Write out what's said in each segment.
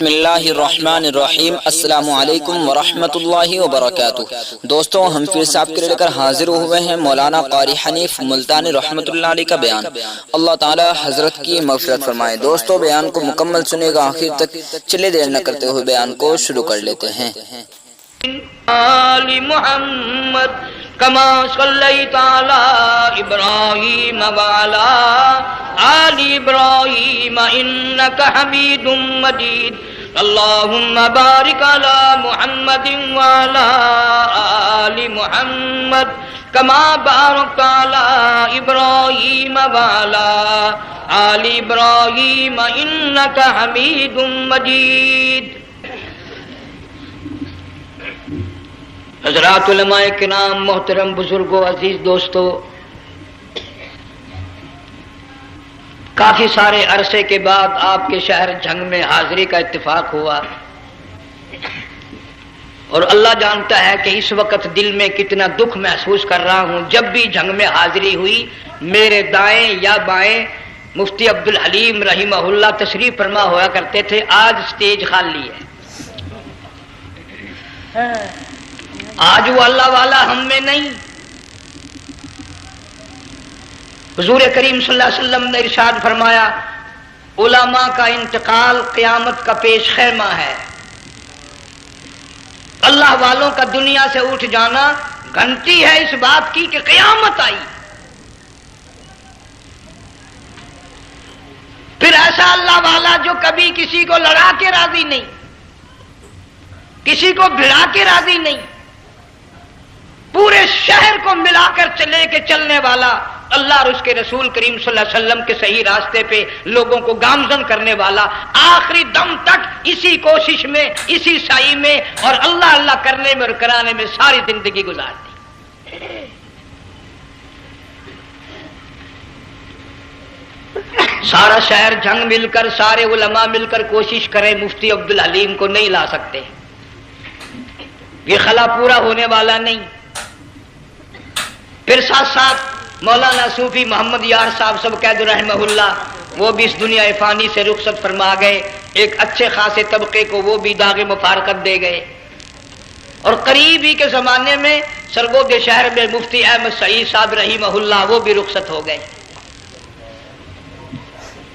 بسم اللہ الرحمن الرحیم۔ السلام علیکم ورحمۃ اللہ وبرکاتہ۔ دوستوں، ہم پھر سے آپ کے لے کر حاضر ہوئے ہیں مولانا قاری حنیف ملتانی رحمۃ اللہ علیہ کا بیان۔ اللہ تعالی حضرت کی مغفرت فرمائے۔ دوستوں، بیان کو مکمل سنے گا آخر تک، چلے دیر نہ کرتے ہوئے بیان کو شروع کر لیتے ہیں۔ آل محمد کما صلیت علی ابراہیم وعلی آل ابراہیم انک حمید مجید۔ اللہم بارک علی محمد وعلی آل محمد کما بارکت علی ابراہیم وعلی آل ابراہیم انک حمید مجید۔ حضرات علماء کرام، محترم بزرگوں، عزیز دوستو، کافی سارے عرصے کے بعد آپ کے شہر جھنگ میں حاضری کا اتفاق ہوا، اور اللہ جانتا ہے کہ اس وقت دل میں کتنا دکھ محسوس کر رہا ہوں۔ جب بھی جھنگ میں حاضری ہوئی، میرے دائیں یا بائیں مفتی عبدالحلیم رحمہ اللہ تشریف فرما ہوا کرتے تھے۔ آج سٹیج خالی ہے۔ آج وہ اللہ والا ہم میں نہیں۔ حضور کریم صلی اللہ علیہ وسلم نے ارشاد فرمایا، علماء کا انتقال قیامت کا پیش خیمہ ہے۔ اللہ والوں کا دنیا سے اٹھ جانا گھنٹی ہے اس بات کی کہ قیامت آئی۔ پھر ایسا اللہ والا جو کبھی کسی کو لڑا کے راضی نہیں، کسی کو بھڑا کے راضی نہیں، پورے شہر کو ملا کر چلے کے چلنے والا، اللہ اور اس کے رسول کریم صلی اللہ علیہ وسلم کے صحیح راستے پہ لوگوں کو گامزن کرنے والا، آخری دم تک اسی کوشش میں، اسی سعی میں اور اللہ اللہ کرنے میں اور کرانے میں ساری زندگی گزار دی۔ سارا شہر جنگ مل کر، سارے علماء مل کر کوشش کریں، مفتی عبدالحلیم کو نہیں لا سکتے۔ یہ خلا پورا ہونے والا نہیں۔ پھر ساتھ ساتھ مولانا صوفی محمد یار صاحب سب قید رحمہ اللہ، وہ بھی اس دنیا فانی سے رخصت فرما گئے۔ ایک اچھے خاصے طبقے کو وہ بھی داغ مفارقت دے گئے، اور قریب ہی کے زمانے میں سرگود شہر میں مفتی احمد سعید صاحب رحمہ اللہ وہ بھی رخصت ہو گئے۔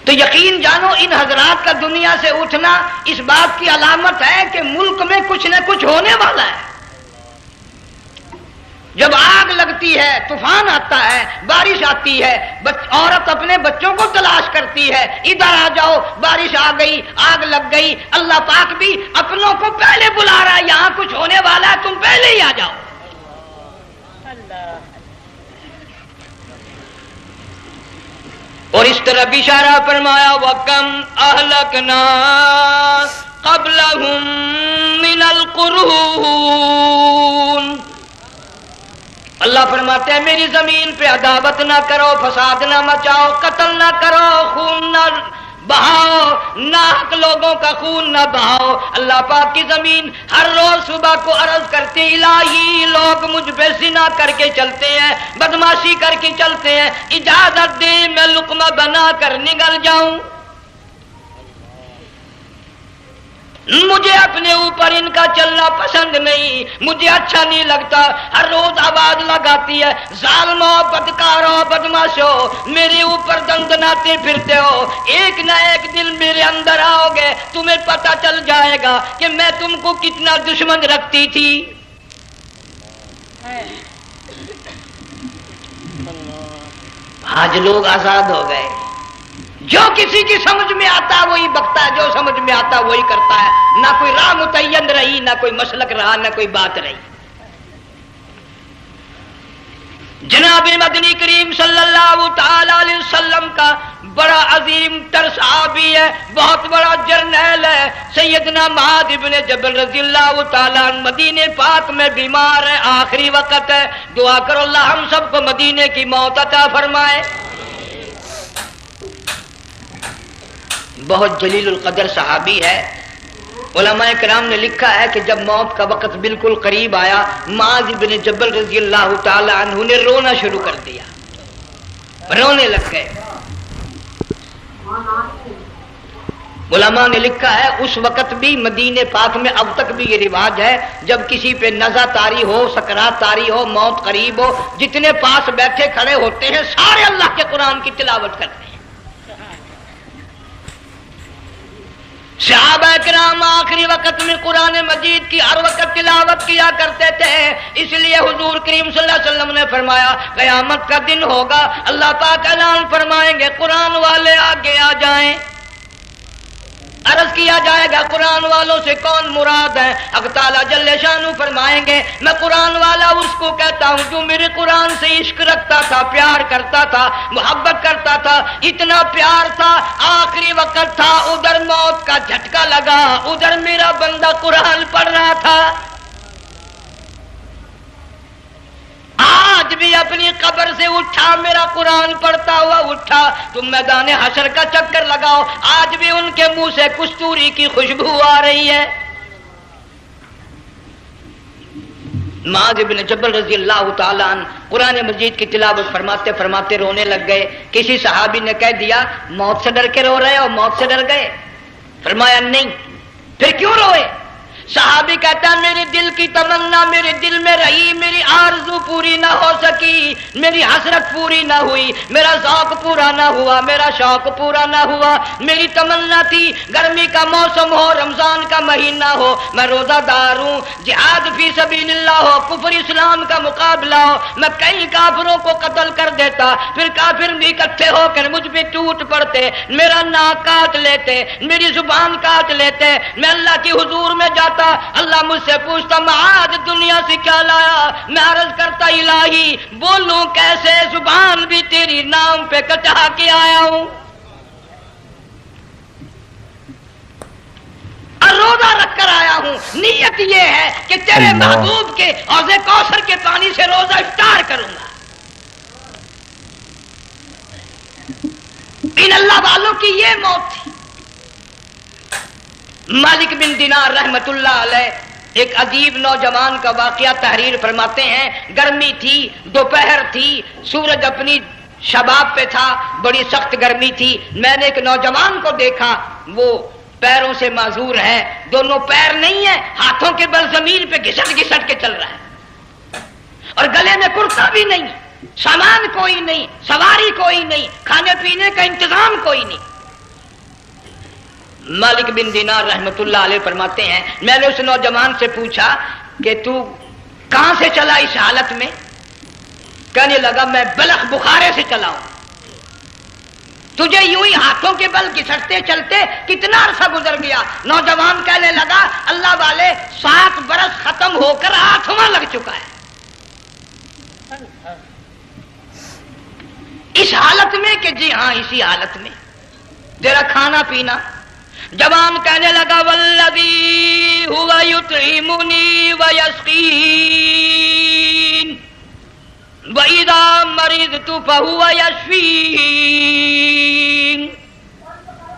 تو یقین جانو ان حضرات کا دنیا سے اٹھنا اس بات کی علامت ہے کہ ملک میں کچھ نہ کچھ ہونے والا ہے۔ جب آگ لگتی ہے، طوفان آتا ہے، بارش آتی ہے، عورت اپنے بچوں کو تلاش کرتی ہے، ادھر آ جاؤ، بارش آ گئی، آگ لگ گئی، اللہ پاک بھی اپنوں کو پہلے بلا رہا ہے، یہاں کچھ ہونے والا ہے، تم پہلے ہی آ جاؤ۔ اور اس طرح اشارہ فرمایا، وَكَمْ أَهْلَكْنَا قَبْلَهُمْ مِنَ الْقُرُونِ۔ اللہ فرماتے ہیں میری زمین پہ عداوت نہ کرو، فساد نہ مچاؤ، قتل نہ کرو، خون نہ بہاؤ، ناحق لوگوں کا خون نہ بہاؤ۔ اللہ پاک کی زمین ہر روز صبح کو عرض کرتے، الہی لوگ مجھ پہ زنا کر کے چلتے ہیں، بدماشی کر کے چلتے ہیں، اجازت دے میں لقمہ بنا کر نگل جاؤں۔ مجھے اپنے اوپر ان کا چلنا پسند نہیں، مجھے اچھا نہیں لگتا۔ ہر روز آواز لگاتی ہے، ظالموں، بدکاروں، بدماشوں، میرے اوپر دندناتے پھرتے ہو، ایک نہ ایک دن میرے اندر آؤ گے، تمہیں پتہ چل جائے گا کہ میں تم کو کتنا دشمن رکھتی تھی۔ آج لوگ آزاد ہو گئے، جو کسی کی سمجھ میں آتا ہے وہی بکتا ہے، جو سمجھ میں آتا ہے وہی کرتا ہے، نہ کوئی راہ متعین رہی، نہ کوئی مسلک رہا، نہ کوئی بات رہی۔ جناب مدنی کریم صلی اللہ تعالی علیہ وسلم کا بڑا عظیم تر صحابی ہے، بہت بڑا جرنیل ہے، سیدنا معاذ ابن جبل رضی اللہ تعالی عنہ، مدینے پاک میں بیمار ہے، آخری وقت ہے، دعا کرو اللہ ہم سب کو مدینے کی موت عطا فرمائے۔ بہت جلیل القدر صحابی ہے۔ علماء کرام نے لکھا ہے کہ جب موت کا وقت بالکل قریب آیا، معاذ بن جبل رضی اللہ تعالی عنہ نے رونا شروع کر دیا، رونے لگ گئے۔ علماء نے لکھا ہے اس وقت بھی مدینے پاک میں اب تک بھی یہ رواج ہے، جب کسی پہ نزع طاری ہو، سکرات طاری ہو، موت قریب ہو، جتنے پاس بیٹھے کھڑے ہوتے ہیں سارے اللہ کے قرآن کی تلاوت کرتے ہیں۔ صحابہ کرام آخری وقت میں قرآن مجید کی ہر وقت تلاوت کیا کرتے تھے، اس لیے حضور کریم صلی اللہ علیہ وسلم نے فرمایا قیامت کا دن ہوگا، اللہ پاک اعلان فرمائیں گے قرآن والے آگے آ جائیں۔ عرض کیا جائے گا قرآن والوں سے کون مراد ہے؟ حق تعالیٰ جل شانہ فرمائیں گے میں قرآن والا اس کو کہتا ہوں جو میرے قرآن سے عشق رکھتا تھا، پیار کرتا تھا، محبت کرتا تھا، اتنا پیار تھا آخری وقت تھا، ادھر موت کا جھٹکا لگا، ادھر میرا بندہ قرآن پڑھ رہا تھا، آج بھی اپنی قبر سے اٹھا میرا قرآن پڑھتا ہوا اٹھا، تم میدان حشر کا چکر لگاؤ، آج بھی ان کے منہ سے کستوری کی خوشبو آ رہی ہے۔ معاذ بن جبل رضی اللہ تعالیٰ عنہ قرآن مجید کی تلاوت فرماتے فرماتے رونے لگ گئے۔ کسی صحابی نے کہہ دیا موت سے ڈر کے رو رہے ہو، موت سے ڈر گئے؟ فرمایا نہیں۔ پھر کیوں روئے؟ صحابی کہتا ہے میرے دل کی تمنا میرے دل میں رہی، میری آرزو پوری نہ ہو سکی، میری حسرت پوری نہ ہوئی، میرا ذوق پورا نہ ہوا، میرا شوق پورا نہ ہوا، میری تمنا تھی گرمی کا موسم ہو، رمضان کا مہینہ ہو، میں روزہ دار ہوں، جہاد فی سبیل اللہ ہو، کفر اسلام کا مقابلہ ہو، میں کئی کافروں کو قتل کر دیتا، پھر کافر بھی اکٹھے ہو کر مجھ پہ ٹوٹ پڑتے، میرا ناک کاٹ لیتے، میری زبان کاٹ لیتے، میں اللہ کی حضور میں جاتا، اللہ مجھ سے پوچھتا معاذ دنیا سے کیا لایا؟ میں عرض کرتا الہی بولوں کیسے، زبان بھی تیری نام پہ کٹا کے آیا ہوں، اور روزہ رکھ کر آیا ہوں، نیت یہ ہے کہ تیرے محبوب کے حوض کوثر کے پانی سے روزہ افطار کروں گا۔ ان اللہ والوں کی یہ موت تھی۔ مالک بن دینار رحمت اللہ علیہ ایک عجیب نوجوان کا واقعہ تحریر فرماتے ہیں، گرمی تھی، دوپہر تھی، سورج اپنی شباب پہ تھا، بڑی سخت گرمی تھی، میں نے ایک نوجوان کو دیکھا، وہ پیروں سے معذور ہے، دونوں پیر نہیں ہیں، ہاتھوں کے بل زمین پہ گھسٹ گھسٹ کے چل رہا ہے، اور گلے میں کرتا بھی نہیں، سامان کوئی نہیں، سواری کوئی نہیں، کھانے پینے کا انتظام کوئی نہیں۔ مالک بن دینار رحمت اللہ علیہ فرماتے ہیں میں نے اس نوجوان سے پوچھا کہ تو کہاں سے چلا اس حالت میں؟ کہنے لگا میں بلخ بخارے سے چلا ہوں۔ تجھے یوں ہی ہاتھوں کے بل گھسٹتے چلتے کتنا عرصہ گزر گیا؟ نوجوان کہنے لگا اللہ والے 7 برس ختم ہو کر 8واں لگ چکا ہے، اس حالت میں کہ جی ہاں اسی حالت میں تیرا کھانا پینا۔ جوان کہنے لگا والذی ہوا یطعمنی ویسقین وَإِذَا مَرِضْتُ فَهُوَ يَشْفِينِ،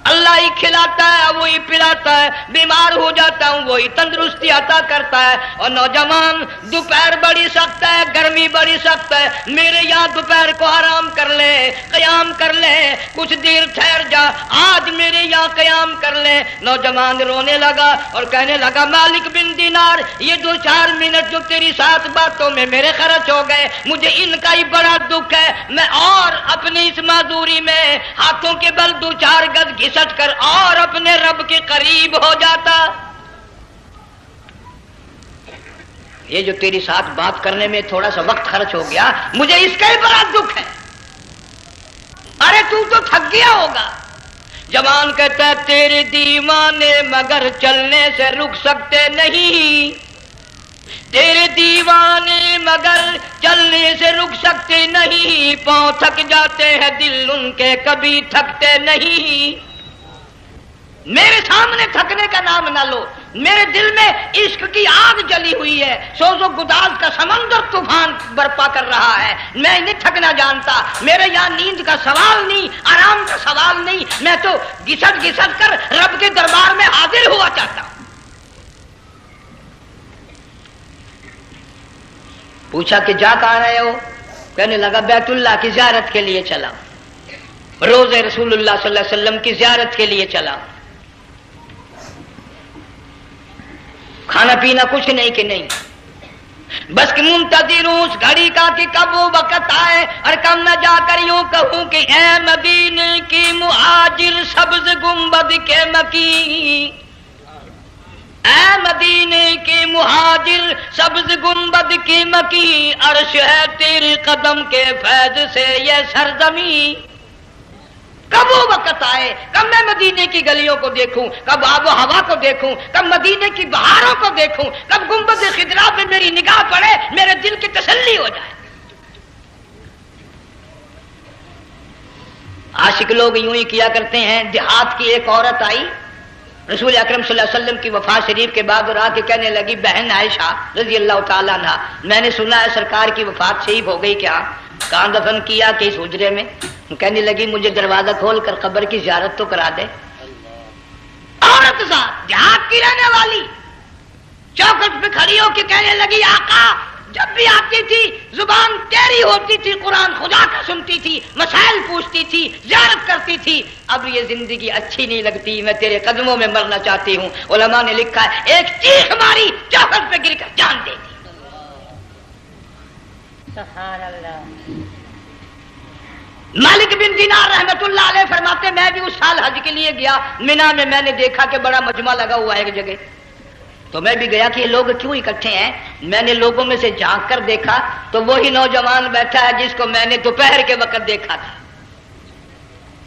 اللہ ہی کھلاتا ہے وہی پلاتا ہے، بیمار ہو جاتا ہوں وہی تندرستی عطا کرتا ہے۔ اور نوجوان دوپہر بڑی سخت ہے، گرمی بڑی سخت ہے، میرے یہاں دوپہر کو آرام کر لے، قیام کر لے، کچھ دیر ٹھہر جا، آج میرے یہاں قیام کر لے۔ نوجوان رونے لگا اور کہنے لگا مالک بن دینار یہ 2-4 منٹ جو تیری ساتھ باتوں میں میرے خرچ ہو گئے، مجھے ان کا ہی بڑا دکھ ہے، میں اور اپنی اس معذوری میں ہاتھوں کے بل 2-4 گز گھسٹ کر اور اپنے رب کے قریب ہو جاتا۔ یہ جو تیری ساتھ بات کرنے میں تھوڑا سا وقت خرچ ہو گیا، مجھے اس کا ہی بڑا دکھ ہے، ارے تو تھک گیا ہوگا۔ جوان کہتا ہے تیرے دیوانے مگر چلنے سے رک سکتے نہیں، تیرے دیوانے مگر چلنے سے رک سکتے نہیں، پاؤں تھک جاتے ہیں دل ان کے کبھی تھکتے نہیں۔ میرے سامنے تھکنے کا نام نہ لو، میرے دل میں عشق کی آگ جلی ہوئی ہے، سوز و گداز کا سمندر طوفان برپا کر رہا ہے، میں نہیں تھکنا جانتا، میرے یہاں نیند کا سوال نہیں، آرام کا سوال نہیں، میں تو گھسٹ گھسٹ کر رب کے دربار میں حاضر ہوا چاہتا ہوں۔ پوچھا کہ جا کہاں رہے ہو؟ کہنے لگا بیت اللہ کی زیارت کے لیے چلا، روزے رسول اللہ صلی اللہ علیہ وسلم کی زیارت کے لیے چلا۔ کھانا پینا کچھ نہیں کہ نہیں، بس کہ منتظر ہوں اس گھڑی کا کہ کب وہ وقت آئے اور کب میں جا کر یوں کہوں کہ اے مدینے کی مہاجر سبز گنبد کے مکی، اے مدینے کے مہاجر سبز گنبد کی مکی، عرش ہے تیرے قدم کے فیض سے یہ سرزمین۔ کب وہ وقت آئے، کب میں مدینے کی گلیوں کو دیکھوں، کب آب و ہوا کو دیکھوں، کب مدینے کی بہاروں کو دیکھوں، کب گنبد خضرا پہ میری نگاہ پڑے، میرے دل کی تسلی ہو جائے۔ عاشق لوگ یوں ہی کیا کرتے ہیں۔ دیہات کی ایک عورت آئی رسول اکرم صلی اللہ علیہ وسلم کی وفات شریف کے بعد اور آ کے کہنے لگی بہن عائشہ رضی اللہ تعالیٰ عنہا، میں نے سنا ہے سرکار کی وفات شریف ہو گئی، کیا کہاں دفن کیا کہ اس حجرے میں؟ کہنے لگی مجھے دروازہ کھول کر قبر کی زیارت تو کرا دے۔ عورت ساتھ دیہات کی رہنے والی چوکھٹ پہ کھڑی ہو کے کہنے لگی آقا جب بھی آتی تھی زبان تیری ہوتی تھی، قرآن خدا کا سنتی تھی، مسائل پوچھتی تھی، زیارت کرتی تھی، اب یہ زندگی اچھی نہیں لگتی، میں تیرے قدموں میں مرنا چاہتی ہوں۔ علماء نے لکھا ہے ایک چیخ ماری چوکھٹ پہ گر کر جان دے دی۔ سبحان اللہ۔ مالک بن دینار رحمت اللہ علیہ فرماتے میں بھی اس سال حج کے لیے گیا، مینا میں نے دیکھا کہ بڑا مجمع لگا ہوا ہے ایک جگہ، تو میں بھی گیا کہ یہ لوگ کیوں اکٹھے ہیں۔ میں نے لوگوں میں سے جھانک کر دیکھا تو وہی نوجوان بیٹھا ہے جس کو میں نے دوپہر کے وقت دیکھا تھا،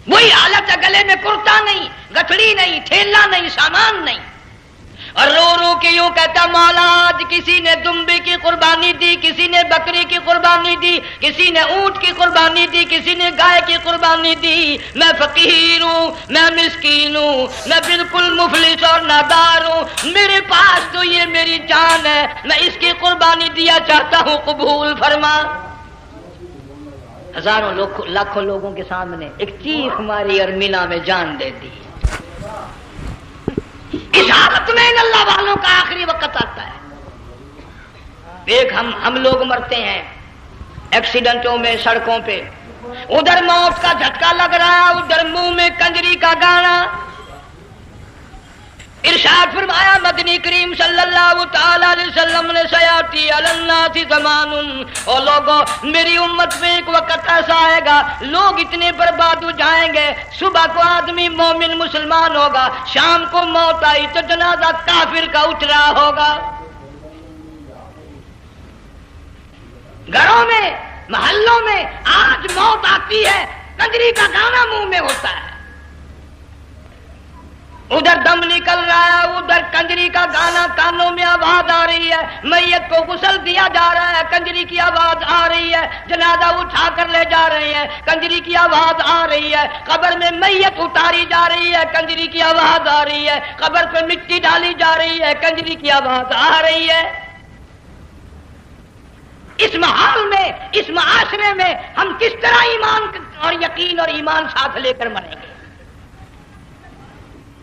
وہی حالت ہے، گلے میں کرتا نہیں، گٹھڑی نہیں، تھیلا نہیں، سامان نہیں، اور رو رو کے یوں کہتا مولا آج کسی نے دمبی کی قربانی دی، کسی نے بکری کی قربانی دی، کسی نے اونٹ کی قربانی دی، کسی نے گائے کی قربانی دی، میں فقیر ہوں، میں مسکین ہوں، میں بالکل مفلس اور نادار ہوں، میرے پاس تو یہ میری جان ہے، میں اس کی قربانی دیا چاہتا ہوں، قبول فرما۔ ہزاروں لاکھوں لوگوں کے سامنے ایک چیخ ماری اور مینا میں جان دے دی۔ اس حالت میں ان اللہ والوں کا آخری وقت آتا ہے۔ ایک ہم لوگ مرتے ہیں ایکسیڈنٹوں میں، سڑکوں پہ، ادھر موت کا جھٹکا لگ رہا ہے، ادھر منہ میں کنجری کا گانا۔ ارشاد فرمایا مدنی کریم صلی اللہ تعالی علیہ وسلم نے سیاتی علی الناس زمان، او لوگوں میری امت میں ایک وقت ایسا آئے گا لوگ اتنے برباد ہو جائیں گے، صبح کو آدمی مومن مسلمان ہوگا، شام کو موت آئی تو جنازہ کافر کا اٹھ رہا ہوگا۔ گھروں میں، محلوں میں آج موت آتی ہے، کنجری کا گانا منہ میں ہوتا ہے، ادھر دم نکل رہا ہے، ادھر کنجری کا گانا کانوں میں آواز آ رہی ہے، میت کو غسل دیا جا رہا ہے، کنجری کی آواز آ رہی ہے، جنازہ اٹھا کر لے جا رہے ہیں، کنجری کی آواز آ رہی ہے، قبر میں میت اتاری جا رہی ہے، کنجری کی آواز آ رہی ہے، قبر پہ مٹی ڈالی جا رہی ہے، کنجری کی آواز آ رہی ہے۔ اس محال میں، اس معاشرے میں ہم کس طرح ایمان اور یقین اور ایمان ساتھ لے کر مریں گے؟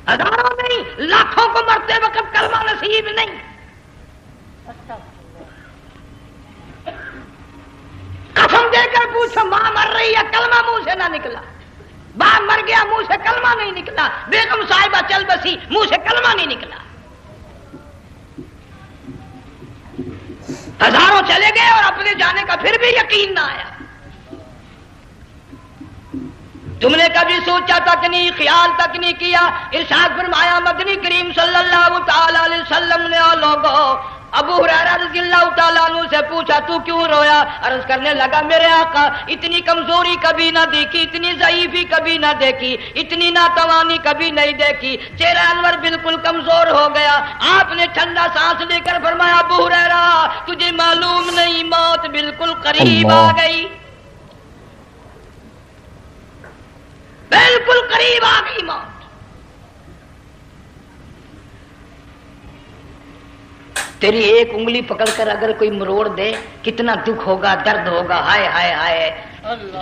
ہزاروں نہیں لاکھوں کو مرتے وقت کلمہ نصیب نہیں۔ قسم دے کر پوچھو ماں مر رہی ہے کلمہ منہ سے نہ نکلا، باپ مر گیا منہ سے کلمہ نہیں نکلا، بیگم صاحبہ چل بسی منہ سے کلمہ نہیں نکلا، ہزاروں چلے گئے اور اپنے جانے کا پھر بھی یقین نہ آیا۔ تم نے کبھی سوچا تک نہیں، خیال تک نہیں کیا۔ ارشاد فرمایا مدنی کریم صلی اللہ تعالی علیہ وسلم نے اور لوگوں ابو ہریرہ رضی اللہ تعالیٰ عنہ سے پوچھا تو کیوں رویا؟ عرض کرنے لگا میرے آقا اتنی کمزوری کبھی نہ دیکھی، اتنی ضعیفی کبھی نہ دیکھی، اتنی ناتوانی کبھی نہیں دیکھی، چہرہ انور بالکل کمزور ہو گیا۔ آپ نے ٹھنڈا سانس لے کر فرمایا ابو ہریرہ تجھے معلوم نہیں موت بالکل قریب آ گئی، بالکل قریب آ گئی موت۔ تیری ایک انگلی پکڑ کر اگر کوئی مروڑ دے کتنا دکھ ہوگا، درد ہوگا، ہائے ہائے ہائے۔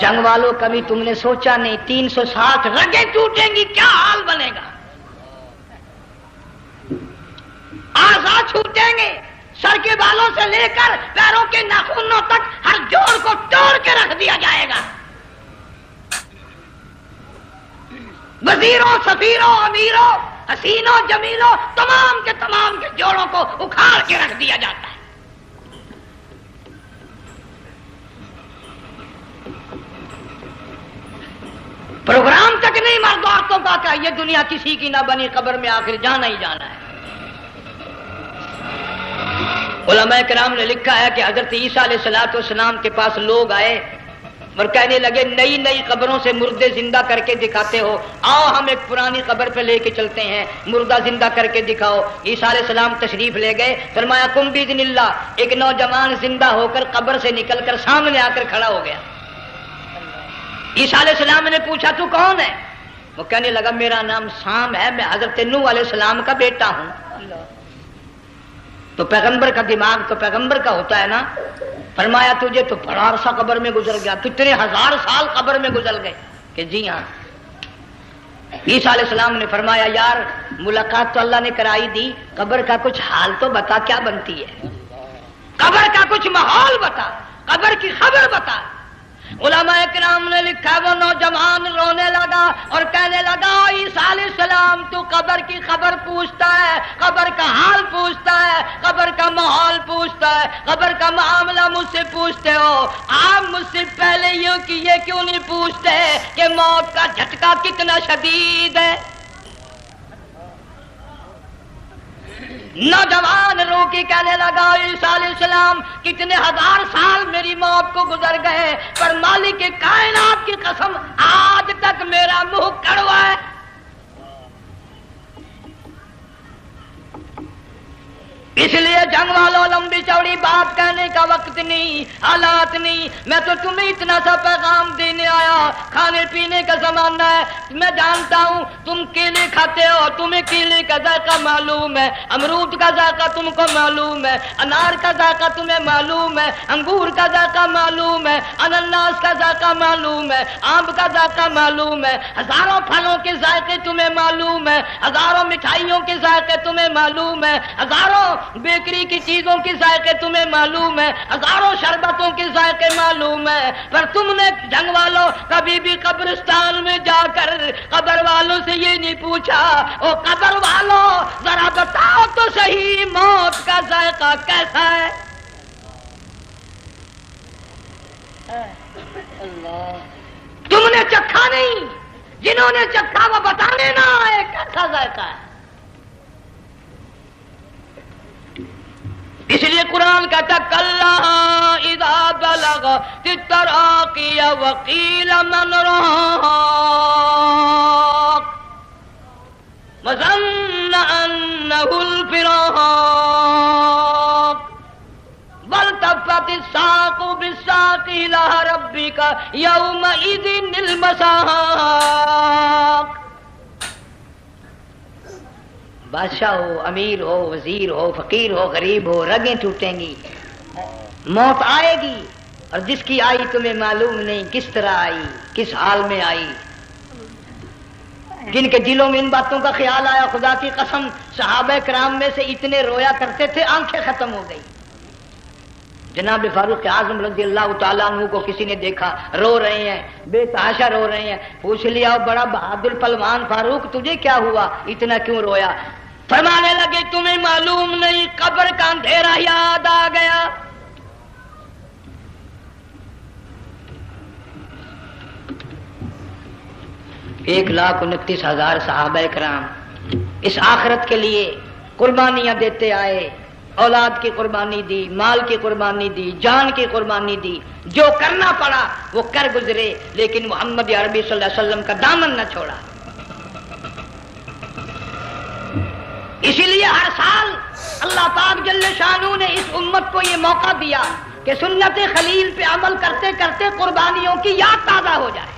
جنگ والوں کبھی تم نے سوچا نہیں 360 رگیں ٹوٹیں گی کیا حال بنے گا، اعضاء چھوٹیں گے، سر کے بالوں سے لے کر پیروں کے ناخنوں تک ہر جوڑ کو توڑ کے رکھ دیا جائے گا، وزیروں، سفیروں، امیروں، حسینوں، جمیلوں، تمام کے جوڑوں کو اکھاڑ کے رکھ دیا جاتا ہے۔ پروگرام تک نہیں مرد عورتوں کا کہ یہ دنیا کسی کی نہ بنی، قبر میں آخر جانا ہی جانا ہے۔ علماء کرام نے لکھا ہے کہ حضرت عیسیٰ علیہ السلام کے پاس لوگ آئے اور کہنے لگے نئی نئی قبروں سے مردے زندہ کر کے دکھاتے ہو، آؤ ہم ایک پرانی قبر پہ لے کے چلتے ہیں، مردہ زندہ کر کے دکھاؤ۔ عیسیٰ علیہ السلام تشریف لے گئے، فرمایا کم باذن اللہ، ایک نوجوان زندہ ہو کر قبر سے نکل کر سامنے آ کر کھڑا ہو گیا۔ عیسیٰ علیہ السلام نے پوچھا تو کون ہے؟ وہ کہنے لگا میرا نام سام ہے، میں حضرت نوح علیہ السلام کا بیٹا ہوں۔ تو پیغمبر کا دماغ تو پیغمبر کا ہوتا ہے نا۔ فرمایا تجھے تو بڑا عرصہ قبر میں گزر گیا، کتنے ہزار سال قبر میں گزر گئے؟ کہ جی ہاں۔ عیسیٰ علیہ السلام نے فرمایا یار ملاقات تو اللہ نے کرائی دی، قبر کا کچھ حال تو بتا، کیا بنتی ہے؟ قبر کا کچھ ماحول بتا، قبر کی خبر بتا۔ علماء کرام نے لکھا وہ نوجوان رونے لگا اور کہنے لگا عیسیٰ علیہ السلام تو قبر کی خبر پوچھتا ہے، قبر کا حال پوچھتا ہے، قبر کا ماحول پوچھتا ہے، قبر کا معاملہ مجھ سے پوچھتے ہو، آپ مجھ سے پہلے یہ کیوں نہیں پوچھتے کہ موت کا جھٹکا کتنا شدید ہے؟ نوجوان رو کے کہنے لگا عیسیٰ علیہ السلام کتنے ہزار سال میری موت کو گزر گئے، پر مالک کائنات کی قسم آج تک میرا منہ کڑوا ہے۔ اس لیے جنگ والوں لمبی چوڑی بات کہنے کا وقت نہیں، حالات نہیں، میں تو تمہیں اتنا سا پیغام دینے آیا، کھانے پینے کا زمانہ ہے، میں جانتا ہوں تم کیلے کھاتے ہو، تمہیں کیلے کا ذائقہ معلوم ہے، امرود کا ذائقہ تم کو معلوم ہے، انار کا ذائقہ تمہیں معلوم ہے، انگور کا ذائقہ معلوم ہے، انناس کا ذائقہ معلوم ہے، آم کا ذائقہ معلوم ہے، ہزاروں پھلوں کے ذائقے تمہیں معلوم ہے، ہزاروں مٹھائیوں کے ذائقے تمہیں معلوم ہے، ہزاروں بیکری کی چیزوں کے ذائقے تمہیں معلوم ہے، ہزاروں شربتوں کے ذائقے معلوم ہے، پر تم نے جنگ والوں کبھی بھی قبرستان میں جا کر قبر والوں سے یہ نہیں پوچھا او قبر والوں ذرا بتاؤ تو صحیح موت کا ذائقہ کیسا ہے؟ تم نے چکھا نہیں، جنہوں نے چکھا وہ بتانے نہ آئے کیسا ذائقہ ہے۔ اس لیے قرآن کہتا کلا اذا بلغت التراقی وقیل من راق وظن انه الفراق والتفت الساق بالساق الى ربك يومئذ المساق۔ بادشاہ ہو، امیر ہو، وزیر ہو، فقیر ہو، غریب ہو، رگیں ٹوٹیں گی، موت آئے گی، اور جس کی آئی تمہیں معلوم نہیں کس طرح آئی، کس حال میں آئی۔ جن کے دلوں میں ان باتوں کا خیال آیا خدا کی قسم صحابہ کرام میں سے اتنے رویا کرتے تھے آنکھیں ختم ہو گئی۔ جناب فاروق اعظم رضی اللہ تعالیٰ عنہ کو کسی نے دیکھا رو رہے ہیں، بے تحاشا رو رہے ہیں، پوچھ لیا بڑا بہادر پہلوان فاروق تجھے کیا ہوا، اتنا کیوں رویا؟ فرمانے لگے تمہیں معلوم نہیں قبر کا اندھیرا یاد آ گیا۔ ایک 1,29,000 صحابہ کرام اس آخرت کے لیے قربانیاں دیتے آئے، اولاد کی قربانی دی، مال کی قربانی دی، جان کی قربانی دی، جو کرنا پڑا وہ کر گزرے، لیکن محمد عربی صلی اللہ علیہ وسلم کا دامن نہ چھوڑا۔ اسی لیے ہر سال اللہ پاک جل شانہ نے اس امت کو یہ موقع دیا کہ سنت خلیل پہ عمل کرتے کرتے قربانیوں کی یاد تازہ ہو جائے،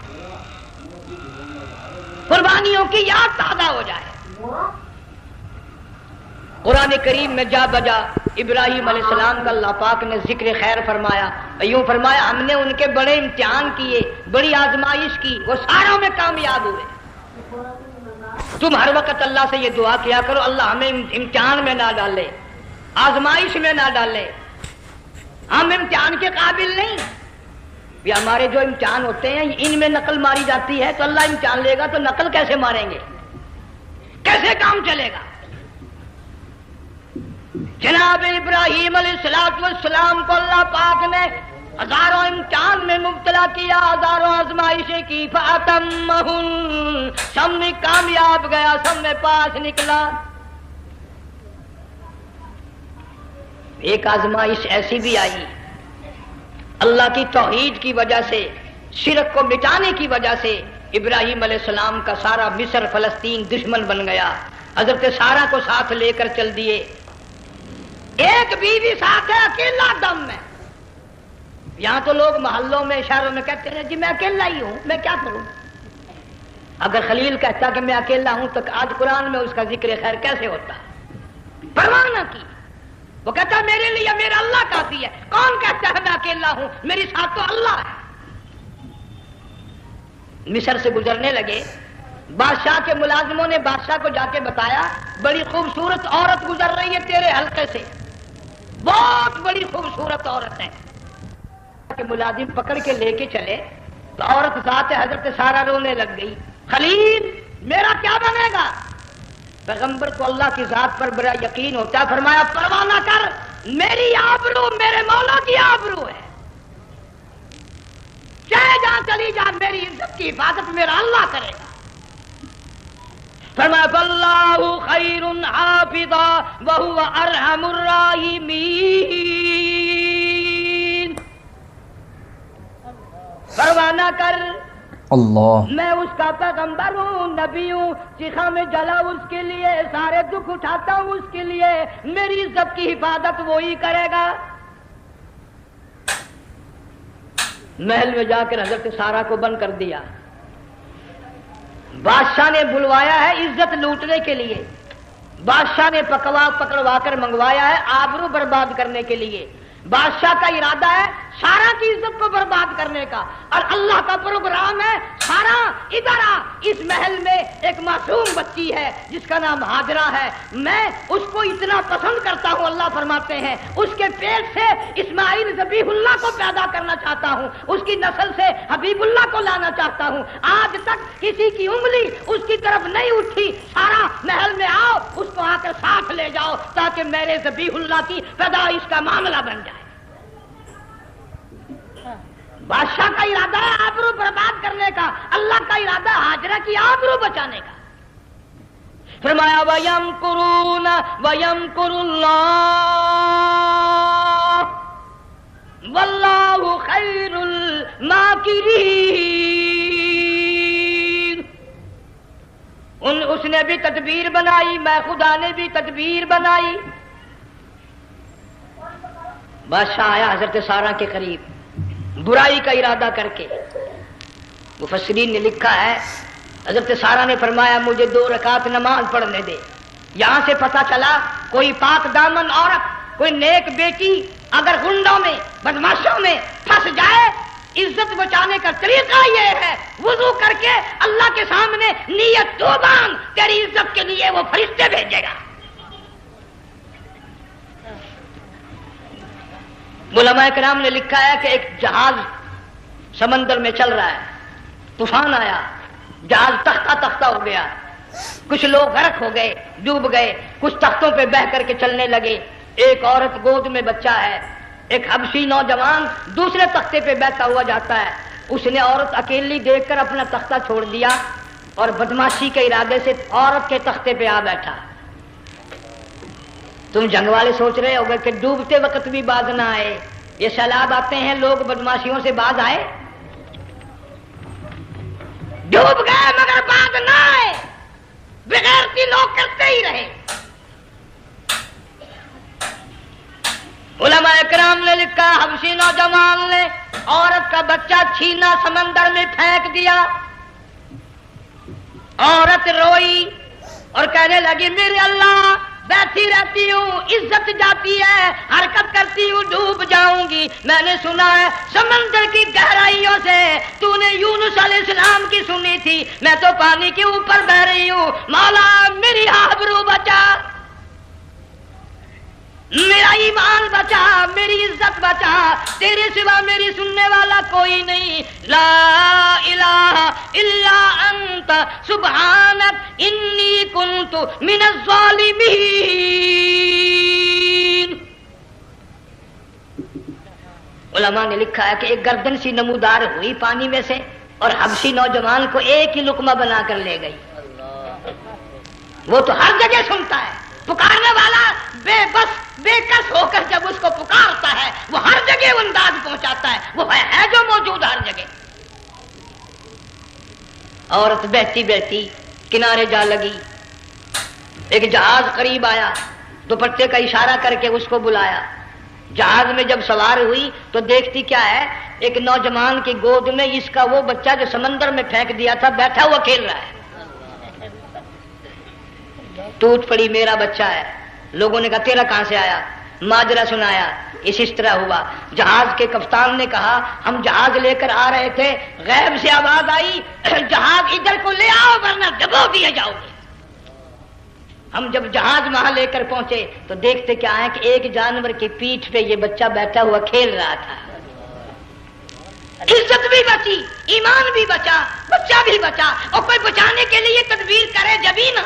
قربانیوں کی یاد تازہ ہو جائے۔ قرآن کریم میں جا بجا ابراہیم علیہ السلام کا اللہ پاک نے ذکر خیر فرمایا، یوں فرمایا ہم نے ان کے بڑے امتحان کیے، بڑی آزمائش کی، وہ ساروں میں کامیاب ہوئے۔ تم ہر وقت اللہ سے یہ دعا کیا کرو اللہ ہمیں امتحان میں نہ ڈالے، آزمائش میں نہ ڈالے، ہم امتحان کے قابل نہیں۔ یہ ہمارے جو امتحان ہوتے ہیں ان میں نقل ماری جاتی ہے، تو اللہ امتحان لے گا تو نقل کیسے ماریں گے، کیسے کام چلے گا؟ جناب ابراہیم علیہ السلام کو اللہ پاک نے ہزاروں امتحان میں مبتلا کیا، ہزاروں آزمائشیں کی، فَأَتَمَّهُنَّ، سب میں کامیاب گیا، سب میں پاس نکلا۔ ایک آزمائش ایسی بھی آئی اللہ کی توحید کی وجہ سے، شرک کو مٹانے کی وجہ سے ابراہیم علیہ السلام کا سارا مصر فلسطین دشمن بن گیا، حضرت سارہ کو ساتھ لے کر چل دیے، ایک بیوی ساتھ ہے، اکیلا دم میں۔ یہاں تو لوگ محلوں میں شہروں میں کہتے ہیں جی میں اکیلا ہی ہوں، میں کیا کروں؟ اگر خلیل کہتا کہ میں اکیلا ہوں تو آج قرآن میں اس کا ذکر خیر کیسے ہوتا؟ پرواہ نہ کی، وہ کہتا میرے لیے میرا اللہ کافی ہے۔ کون کہتا ہے میں اکیلا ہوں؟ میری ساتھ تو اللہ ہے۔ مصر سے گزرنے لگے، بادشاہ کے ملازموں نے بادشاہ کو جا کے بتایا بڑی خوبصورت عورت گزر رہی ہے تیرے حلقے سے، بہت بڑی خوبصورت عورت ہے۔ کہ ملازم پکڑ کے لے کے چلے تو عورت ذات حضرت سارہ رونے لگ گئی، خلیل میرا کیا بنے گا؟ پیغمبر کو اللہ کی ذات پر بڑا یقین ہوتا ہے، فرمایا پرواہ نہ کر، میری آبرو میرے مولا کی آبرو ہے، چاہے جہاں چلی جا میری عزت کی حفاظت میرا اللہ کرے گا۔ فرمایا فاللہ خیر حافظا وہو ارحم الراحمین، پرواہ نہ کر، اللہ، میں اس کا پیغمبر ہوں، نبی ہوں، چیخا میں جلا اس کے لیے، سارے دکھ اٹھاتا ہوں اس کے لیے، میری عزت کی حفاظت وہی کرے گا۔ محل میں جا کر حضرت سارہ کو بند کر دیا، بادشاہ نے بلوایا ہے عزت لوٹنے کے لیے، بادشاہ نے پکڑوا کر منگوایا ہے آبرو برباد کرنے کے لیے، بادشاہ کا ارادہ ہے سارہ کی عزت کو برباد کرنے کا، اور اللہ کا پروگرام ہے سارہ ادھر آ، اس محل میں ایک معصوم بچی ہے جس کا نام ہاجرہ ہے، میں اس کو اتنا پسند کرتا ہوں، اللہ فرماتے ہیں اس کے پیٹ سے اسماعیل ذبیح اللہ کو پیدا کرنا چاہتا ہوں، اس کی نسل سے حبیب اللہ کو لانا چاہتا ہوں، آج تک کسی کی انگلی اس کی طرف نہیں اٹھی، سارا محل میں آؤ، اس کو آ کر ساتھ لے جاؤ تاکہ میرے ذبیح اللہ کی پیدائش کا معاملہ بن جائے۔ بادشاہ کا ارادہ ہے آبرو برباد کرنے کا، اللہ کا ارادہ ہاجرہ کی آبرو بچانے کا۔ فرمایا وَيَمْكُرُونَ وَيَمْكُرُ اللَّهُ وَاللَّهُ خَيْرُ الْمَاكِرِينَ، اس نے بھی تدبیر بنائی، میں خدا نے بھی تدبیر بنائی۔ بادشاہ آیا حضرت سارہ کے قریب برائی کا ارادہ کر کے، مفسرین نے لکھا ہے حضرت سارہ نے فرمایا مجھے 2 رکعت نماز پڑھنے دے۔ یہاں سے پتہ چلا کوئی پاک دامن عورت، کوئی نیک بیٹی اگر گنڈوں میں بدماشوں میں پھنس جائے، عزت بچانے کا طریقہ یہ ہے وضو کر کے اللہ کے سامنے نیت تو باندھ، تیری عزت کے لیے وہ فرشتے بھیجے گا۔ علماء کرام نے لکھا ہے کہ ایک جہاز سمندر میں چل رہا ہے، طوفان آیا، جہاز تختہ تختہ ہو گیا، کچھ لوگ غرق ہو گئے، ڈوب گئے، کچھ تختوں پہ بہ کر کے چلنے لگے، ایک عورت گود میں بچہ ہے، ایک حبشی نوجوان دوسرے تختے پہ بیٹھا ہوا جاتا ہے، اس نے عورت اکیلی دیکھ کر اپنا تختہ چھوڑ دیا اور بدماشی کے ارادے سے عورت کے تختے پہ آ بیٹھا۔ تم جنگ والے سوچ رہے ہوگے کہ ڈوبتے وقت بھی باز نہ آئے، یہ سیلاب آتے ہیں لوگ بدماشیوں سے باز آئے؟ ڈوب گئے مگر باز نہ آئے، بغیرتی لوگ کرتے ہی رہے۔ علماء اکرام نے لکھا حبشی نوجوان نے عورت کا بچہ چھینا سمندر میں پھینک دیا، عورت روئی اور کہنے لگی میرے اللہ بیٹھی رہتی ہوں، عزت جاتی ہے، حرکت کرتی ہوں ڈوب جاؤں گی، میں نے سنا ہے سمندر کی گہرائیوں سے تو نے یونس علیہ السلام کی سنی تھی، میں تو پانی کے اوپر بہ رہی ہوں، مولا میری آبرو بچا، میرا ایمان بچا، میری عزت بچا، تیرے سوا میری سننے والا کوئی نہیں، لا الہ الا انت سبحانک انی کنت من الظالمین۔ علماء نے لکھا ہے کہ ایک گردن سی نمودار ہوئی پانی میں سے اور حبشی نوجوان کو ایک ہی لقمہ بنا کر لے گئی. وہ تو ہر جگہ سنتا ہے، پکارنے والا بے بس بے کس ہو کر جب اس کو پکارتا ہے وہ ہر جگہ انداز پہنچاتا ہے، وہ ہے جو موجود ہر جگہ. عورت بہتی بہتی کنارے جا لگی، ایک جہاز قریب آیا، دوپٹے کا اشارہ کر کے اس کو بلایا. جہاز میں جب سوار ہوئی تو دیکھتی کیا ہے، ایک نوجوان کی گود میں اس کا وہ بچہ جو سمندر میں پھینک دیا تھا بیٹھا ہوا کھیل رہا ہے. ٹوٹ پڑی میرا بچہ ہے. لوگوں نے کہا تیرا کہاں سے آیا؟ ماجرا سنایا. اس طرح ہوا. جہاز کے کپتان نے کہا ہم جہاز لے کر آ رہے تھے، غیب سے آواز آئی جہاز ادھر کو لے آؤ ورنہ ڈبو دیے جاؤ گے. ہم جب جہاز وہاں لے کر پہنچے تو دیکھتے کیا ہے کہ ایک جانور کی پیٹھ پہ یہ بچہ بیٹھا ہوا کھیل رہا تھا. عزت بھی بچی، ایمان بھی بچا، بچہ بھی بچا. اور کوئی بچانے کے لیے تدبیر کرے جبھی نا.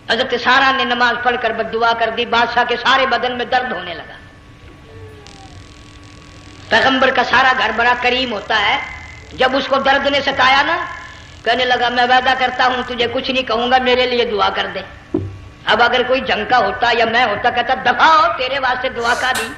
حضرت سارا نے نماز پڑھ کر بددعا کر دی. بادشاہ کے سارے بدن میں درد ہونے لگا. پیغمبر کا سارا گھر بڑا کریم ہوتا ہے. جب اس کو درد نے ستایا نا، کہنے لگا میں وعدہ کرتا ہوں تجھے کچھ نہیں کہوں گا، میرے لیے دعا کر دے. اب اگر کوئی جنگ کا ہوتا یا میں ہوتا کہتا دفع ہو تیرے واسطے دعا کا دی.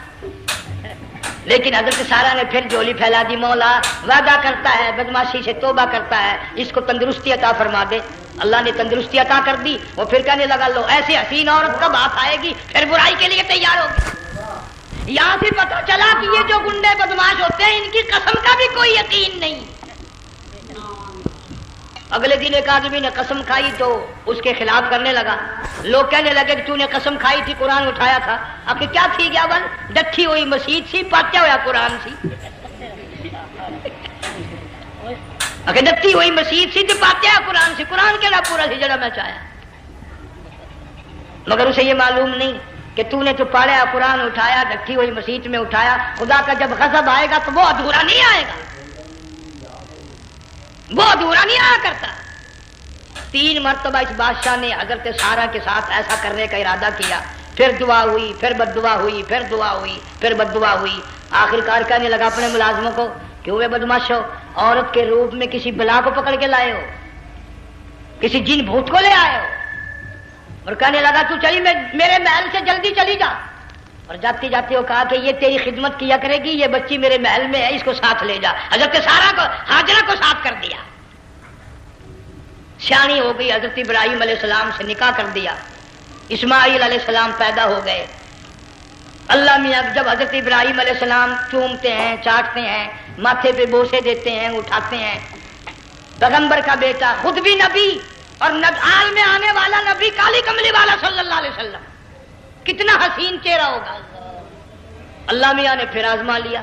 لیکن حضرت سارا نے پھر جولی پھیلا دی، مولا وعدہ کرتا ہے بدماشی سے توبہ کرتا ہے، اس کو تندرستی عطا فرما دے. اللہ نے تندرستی عطا کر دی. وہ پھر کہنے لگا لو ایسی حسین عورت کب ہاتھ آئے گی، پھر برائی کے لیے تیار ہوگی. یہاں سے پتا چلا کہ یہ جو گنڈے بدماش ہوتے ہیں ان کی قسم کا بھی کوئی یقین نہیں. اگلے دن ایک آدمی نے قسم کھائی تو اس کے خلاف کرنے لگا. لوگ کہنے لگے کہ تو نے قسم کھائی تھی، قرآن اٹھایا تھا. آخر کیا تھی گیا بل ڈٹھی ہوئی مسجد سی، پاٹیا ہوا قرآن سی. اگر ڈٹھی ہوئی مسجد سی تو پاٹیا قرآن سی. قرآن کے نام پورا سی جڑا میں چاہیا. مگر اسے یہ معلوم نہیں کہ تو نے تو پڑھا قرآن اٹھایا، ڈٹھی ہوئی مسجد میں اٹھایا. خدا کا جب غضب آئے گا تو وہ ادھورا نہیں آئے گا، وہ ادھورا نہیں آیا کرتا. 3 مرتبہ اس بادشاہ نے حضرت سارا کے ساتھ ایسا کرنے کا ارادہ کیا. پھر دعا ہوئی، پھر بد دعا ہوئی، پھر دعا ہوئی، پھر بد دعا ہوئی. آخر کار کہنے لگا اپنے ملازموں کو کہ ہوئے بدماشو، عورت کے روپ میں کسی بلا کو پکڑ کے لائے ہو، کسی جن بھوت کو لے آئے ہو. اور کہنے لگا تو چلی میرے محل سے جلدی چلی جا. اور جاتے جاتے وہ کہا کہ یہ تیری خدمت کیا کرے گی، یہ بچی میرے محل میں ہے، اس کو ساتھ لے جا. حضرت سارا کو ہاجرہ کو ساتھ کر دیا. سیانی ہو گئی، حضرت ابراہیم علیہ السلام سے نکاح کر دیا. اسماعیل علیہ السلام پیدا ہو گئے. اللہ میاں جب حضرت ابراہیم علیہ السلام چومتے ہیں، چاٹتے ہیں، ماتھے پہ بوسے دیتے ہیں، اٹھاتے ہیں. پیغمبر کا بیٹا، خود بھی نبی اور عالم میں آنے والا نبی، کالی کملی والا صلی اللہ علیہ وسلم، کتنا حسین چہرہ ہوگا. اللہ میاں نے پھر آزما لیا.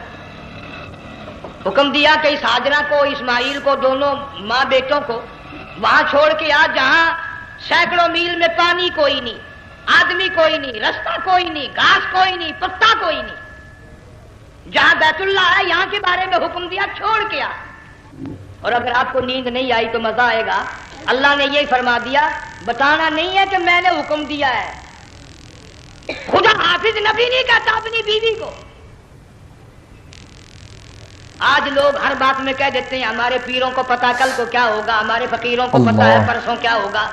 حکم دیا کہ اس ہاجرہ کو، اسماعیل کو، دونوں ماں بیٹوں کو وہاں چھوڑ کے آ جہاں سینکڑوں میل میں پانی کوئی نہیں، آدمی کوئی نہیں، رستہ کوئی نہیں، گھاس کوئی نہیں، پتا کوئی نہیں. جہاں بیت اللہ ہے یہاں کے بارے میں حکم دیا چھوڑ کے آ. اور اگر آپ کو نیند نہیں آئی تو مزہ آئے گا. اللہ نے یہ فرما دیا، بتانا نہیں ہے کہ میں نے حکم دیا ہے. خدا حافظ نبی نہیں کہتا اپنی بیوی کو. آج لوگ ہر بات میں کہہ دیتے ہیں ہمارے پیروں کو پتا کل کو کیا ہوگا، ہمارے فقیروں کو پتا ہے پرسوں کیا ہوگا.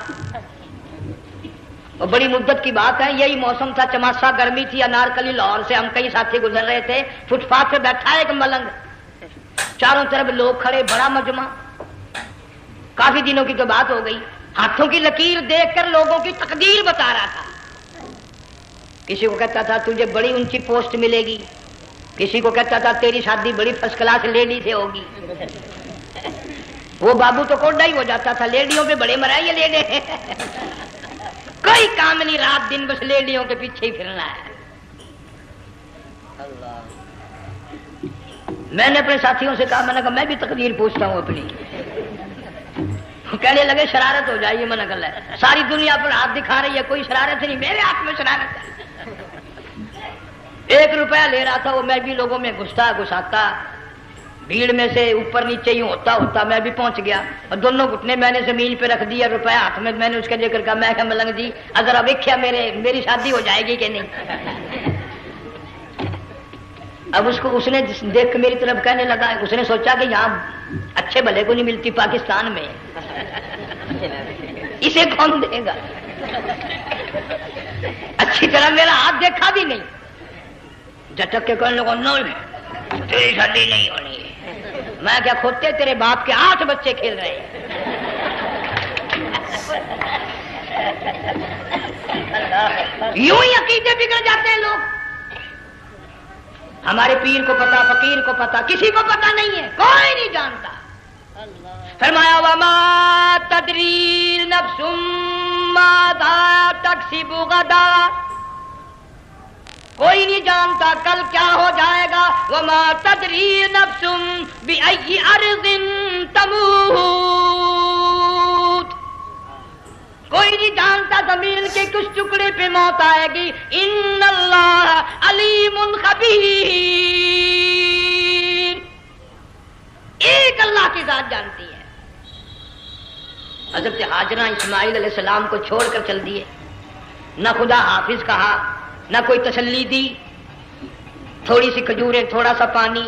اور بڑی مدت کی بات ہے، یہی موسم تھا، چماسا گرمی تھی. انارکلی لاہور سے ہم کئی ساتھی گزر رہے تھے. فٹ پاتھ پہ بیٹھا ہے ایک ملنگ، چاروں طرف لوگ کھڑے، بڑا مجمع. کافی دنوں کی تو بات ہو گئی. ہاتھوں کی لکیر دیکھ کر لوگوں کی تقدیر بتا رہا تھا. کسی کو کہتا تھا تجھے بڑی اونچی پوسٹ ملے گی، کسی کو کہتا تھا تیری شادی بڑی فرسٹ کلاس لیڈی سے ہوگی. وہ بابو تو کوڈا ہی ہو جاتا تھا، لیڈیوں پہ بڑے مرائے یہ لیڈے. کوئی کام نہیں، رات دن بس لیڈیوں کے پیچھے ہی پھرنا ہے. میں نے اپنے ساتھیوں سے کہا، میں نے کہا میں بھی تقدیر پوچھتا ہوں اپنی. کہنے لگے شرارت ہو جائے، یہ منع کر لے. ساری دنیا پر ہاتھ دکھا رہی ہے، کوئی شرارت نہیں، میرے ہاتھ میں شرارت ہے. 1 روپیہ لے رہا تھا وہ، میں بھی لوگوں میں گھساتا بھیڑ میں سے اوپر نیچے ہی ہوتا میں بھی پہنچ گیا. اور دونوں گھٹنے میں نے زمین پہ رکھ دیا، روپیہ ہاتھ میں نے اس کے ذکر کہا، میں کہا ملنگ جی اگر اب ویکھیا میری شادی ہو جائے گی کہ نہیں. اب اس نے دیکھ کے میری طرف کہنے لگا، اس نے سوچا کہ یہاں اچھے بھلے کو نہیں ملتی پاکستان میں، اسے کون دے گا؟ اچھی طرح میرا ہاتھ دیکھا بھی نہیں، جھٹک کے کہنے لگا نہیں تیری شادی نہیں ہونی ہے۔ میں کیا کھوتے تیرے باپ کے 8 بچے کھیل رہے ہیں۔ یوں ہی عقیدے بگڑ جاتے ہیں لوگ۔ ہمارے پیر کو پتا، فقیر کو پتا، کسی کو پتا نہیں ہے، کوئی نہیں جانتا۔ فرمایا وما تدری نفس ماذا تکسب غدا، کوئی نہیں جانتا کل کیا ہو جائے گا۔ وما تدری نفس بأی ارض تموت، کوئی نہیں جانتا زمین کے کس ٹکڑے پہ موت آئے گی۔ ان اللہ علیم خبیر، ایک اللہ کی ذات جانتی ہے۔ حضرت ہاجرہ اسماعیل علیہ السلام کو چھوڑ کر چل دیے، نہ خدا حافظ کہا، نہ کوئی تسلی دی، تھوڑی سی کھجوریں، تھوڑا سا پانی،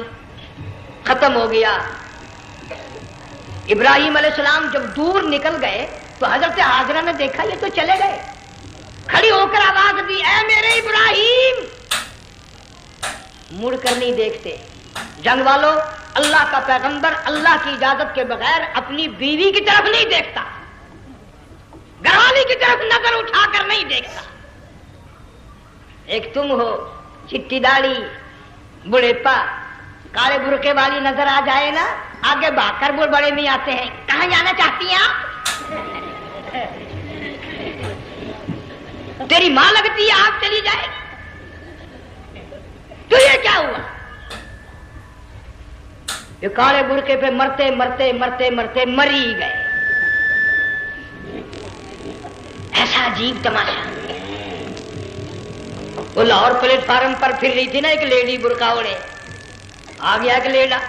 ختم ہو گیا۔ ابراہیم علیہ السلام جب دور نکل گئے تو حضرت ہاجرہ نے دیکھا یہ تو چلے گئے، کھڑی ہو کر آواز دی اے میرے ابراہیم، مڑ کر نہیں دیکھتے۔ جنگ والوں، اللہ کا پیغمبر اللہ کی اجازت کے بغیر اپنی بیوی کی طرف نہیں دیکھتا، گھر والی کی طرف نظر اٹھا کر نہیں دیکھتا۔ ایک تم ہو، چٹی داڑھی، بڑھیپا، کالے برقعے والی نظر آ جائے نا، آگے بھاگ کر بڑے میں آتے ہیں، کہاں جانا چاہتی ہیں آپ؟ تیری ماں لگتی ہے آپ چلی جائے، تو یہ کیا ہوا؟ یہ کالے برقعے پہ مرتے مرتے مرتے مرتے مری گئے۔ ایسا عجیب تماشا۔ وہ لاہور پلیٹ فارم پر پھر رہی تھی نا ایک لیڈی برقع اوڑے، آ گیا ایک لیڈا،